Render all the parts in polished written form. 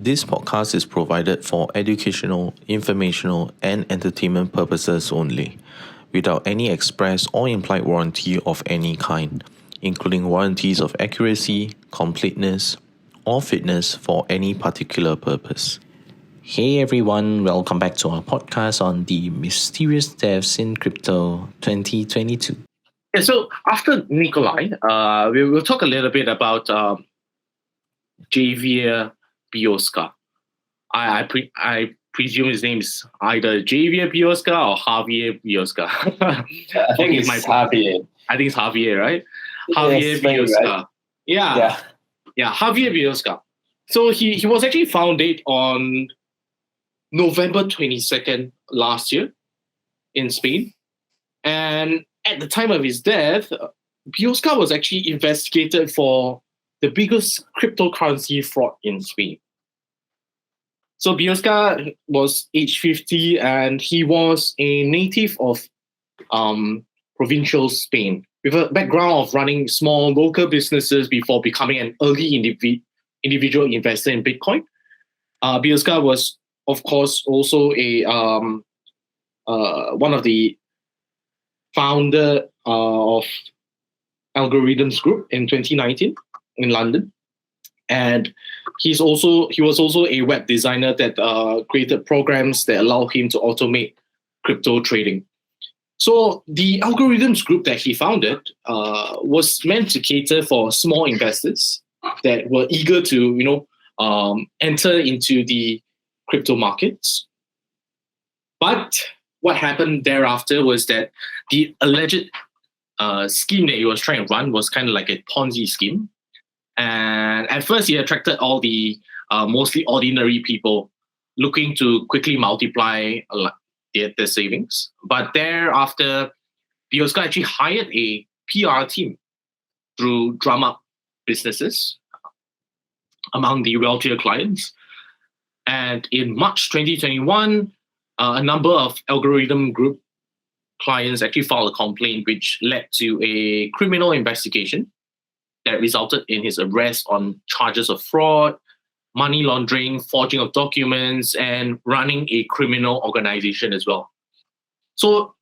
This podcast is provided for educational, informational, and entertainment purposes only, without any express or implied warranty of any kind, including warranties of accuracy, completeness, or fitness for any particular purpose. Hey everyone, welcome back to our podcast on the mysterious deaths in crypto 2022. Yeah, so after Nikolai, we will talk a little bit about Javier Biosca. I presume his name is either Javier Biosca or Javier Biosca. I think it's Javier. I think it's Javier, right? Javier Biosca. Right. Yeah, Javier Biosca. So he was actually founded on November 22nd last year in Spain. And at the time of his death, Biosca was actually investigated for the biggest cryptocurrency fraud in Spain. So Biosca was age 50 and he was a native of provincial Spain with a background of running small local businesses before becoming an early individual investor in Bitcoin. Biosca was, of course, also a one of the founder of Algorithms Group in 2019 in London. And he was also a web designer that created programs that allow him to automate crypto trading. So the Algorithms Group that he founded was meant to cater for small investors that were eager to, enter into the crypto markets. But what happened thereafter was that the alleged scheme that he was trying to run was kind of like a Ponzi scheme. And at first, he attracted all the mostly ordinary people looking to quickly multiply their savings. But thereafter, Biosca actually hired a PR team to drum up businesses among the wealthier clients. And in March 2021, a number of Algorithm Group clients actually filed a complaint, which led to a criminal investigation that resulted in his arrest on charges of fraud, money laundering, forging of documents, and running a criminal organization as well. So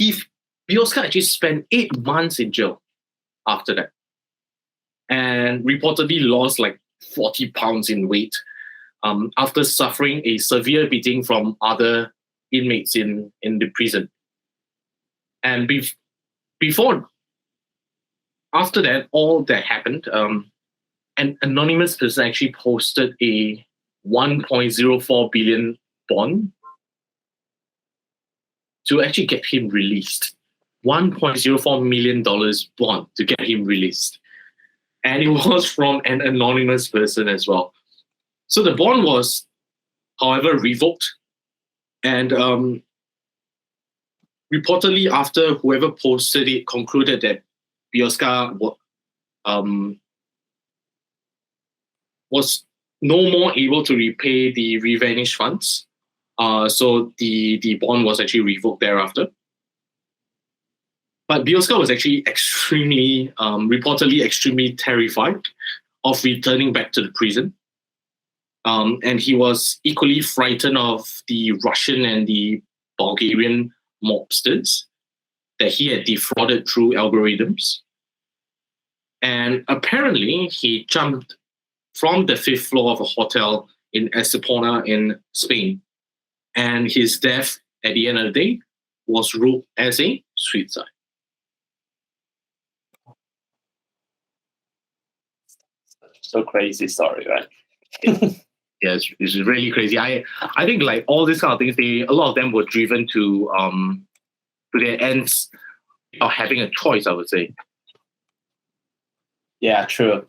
Biosca actually spent 8 months in jail after that, and reportedly lost like 40 pounds in weight after suffering a severe beating from other inmates in the prison. And after that, all that happened, an anonymous person actually posted a 1.04 billion bond to actually get him released. $1.04 million bond to get him released. And it was from an anonymous person as well. So the bond was, however, revoked. And reportedly, after whoever posted it concluded that Biosca was no more able to repay the revanished funds. So the bond was actually revoked thereafter. But Biosca was actually reportedly extremely terrified of returning back to the prison. And he was equally frightened of the Russian and the Bulgarian mobsters that he had defrauded through algorithms. And apparently, he jumped from the 5th floor of a hotel in Estepona in Spain. And his death, at the end of the day, was ruled as a suicide. So crazy story, right? Yeah, it's really crazy. I think like all these kind of things, a lot of them were driven to their ends of having a choice, I would say. Yeah, true.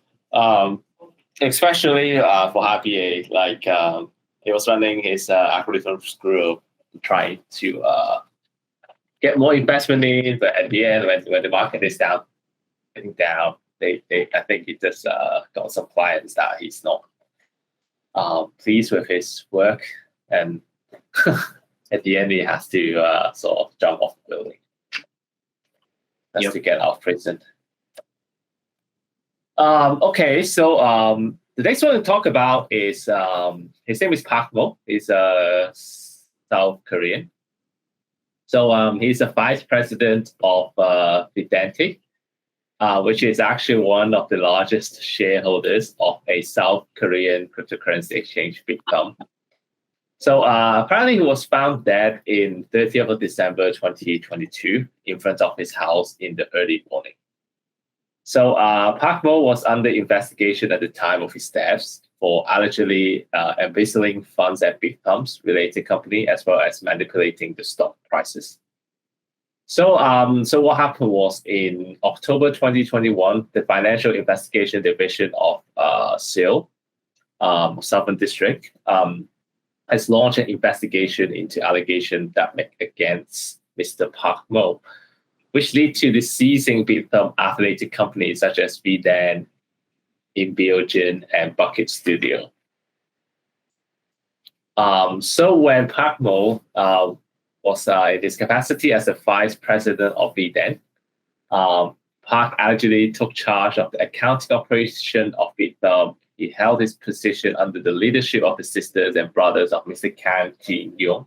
Especially for Javier, like he was running his algorithms group, trying to get more investment in, but at the end, when the market is down, I think he just got some clients that he's not pleased with his work, and at the end he has to sort of jump off the building to get out of prison. Okay, so The next one to talk about is his name is Park Mo. He's a South Korean. So he's a vice president of Videnti, which is actually one of the largest shareholders of a South Korean cryptocurrency exchange, Bitcoin. So apparently he was found dead in 30th of December 2022 in front of his house in the early morning. So Park Mo was under investigation at the time of his death for allegedly embezzling funds at Bitcoin's related company, as well as manipulating the stock prices. So what happened was in October 2021, the Financial Investigation Division of Seoul, Southern District, has launched an investigation into allegations that make against Mr. Park Mo, which lead to the seizing Bitcoin affiliated companies such as VDAN, Inbiogen, and Bucket Studio. So when Park Mo was in his capacity as the vice president of VDAN, Park allegedly took charge of the accounting operation of Bitcoin. He held his position under the leadership of the sisters and brothers of Mr. Kang Ji-young,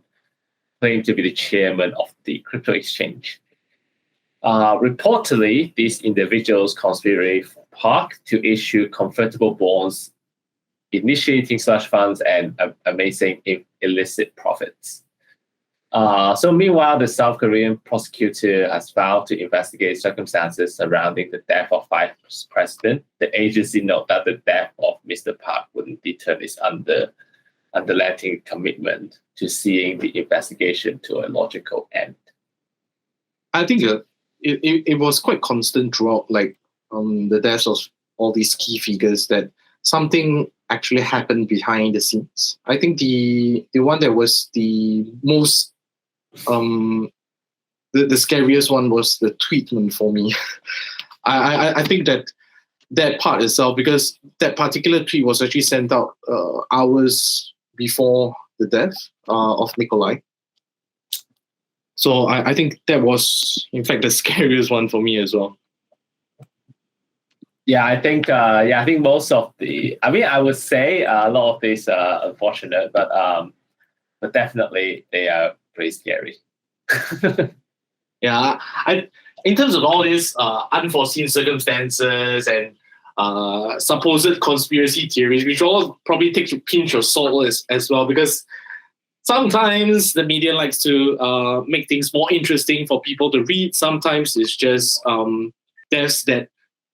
claimed to be the chairman of the crypto exchange. Reportedly, these individuals conspired for Park to issue convertible bonds, initiating slush funds and amassing illicit profits. So meanwhile, the South Korean prosecutor has vowed to investigate circumstances surrounding the death of Vice President. The agency noted that the death of Mr. Park wouldn't deter its unrelenting commitment to seeing the investigation to a logical end. I think it was quite constant throughout, the deaths of all these key figures, that something actually happened behind the scenes. I think the one that was the most the scariest one was the tweetment for me. I think that part itself, because that particular tweet was actually sent out hours before the death of Nikolai. So I think that was, in fact, the scariest one for me as well. Yeah, I think most of I would say a lot of these are unfortunate, but definitely they are pretty scary. Yeah, in terms of all these unforeseen circumstances and supposed conspiracy theories, we should all probably take a pinch of salt as well, because sometimes the media likes to make things more interesting for people to read. Sometimes it's just deaths that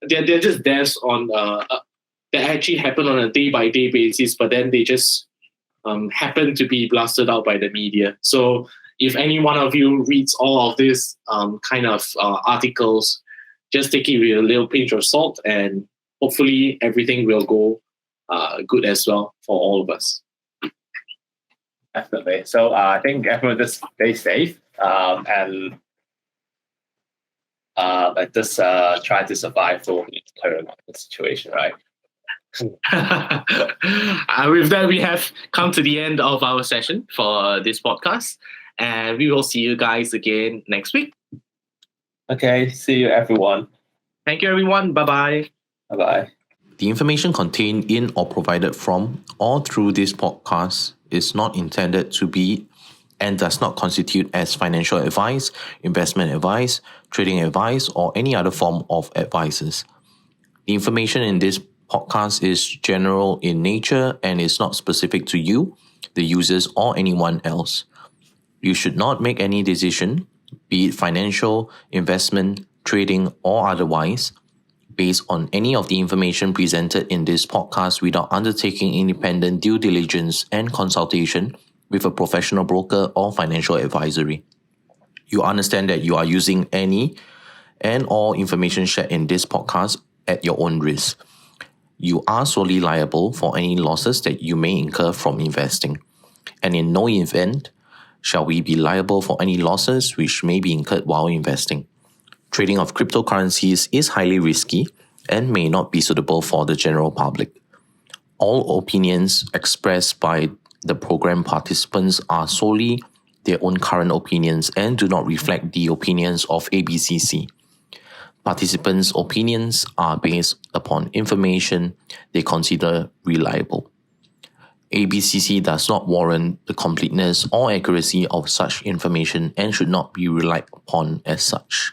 they're just deaths on that actually happen on a day-by-day basis, but then they just happen to be blasted out by the media. So if any one of you reads all of these kind of articles, just take it with a little pinch of salt, and hopefully everything will go good as well for all of us. Definitely. So I think everyone just stay safe and just try to survive through the current situation, right? With that, we have come to the end of our session for this podcast, and we will see you guys again next week. Okay, see you everyone. Thank you, everyone. Bye-bye. Bye-bye. The information contained in or provided from or through this podcast is not intended to be and does not constitute as financial advice, investment advice, trading advice, or any other form of advices. The information in this podcast is general in nature and is not specific to you, the users, or anyone else. You should not make any decision, be it financial, investment, trading, or otherwise, based on any of the information presented in this podcast without undertaking independent due diligence and consultation with a professional broker or financial advisory. You understand that you are using any and all information shared in this podcast at your own risk. You are solely liable for any losses that you may incur from investing, and in no event shall we be liable for any losses which may be incurred while investing. Trading of cryptocurrencies is highly risky and may not be suitable for the general public. All opinions expressed by the program participants are solely their own current opinions and do not reflect the opinions of ABCC. Participants' opinions are based upon information they consider reliable. ABCC does not warrant the completeness or accuracy of such information and should not be relied upon as such.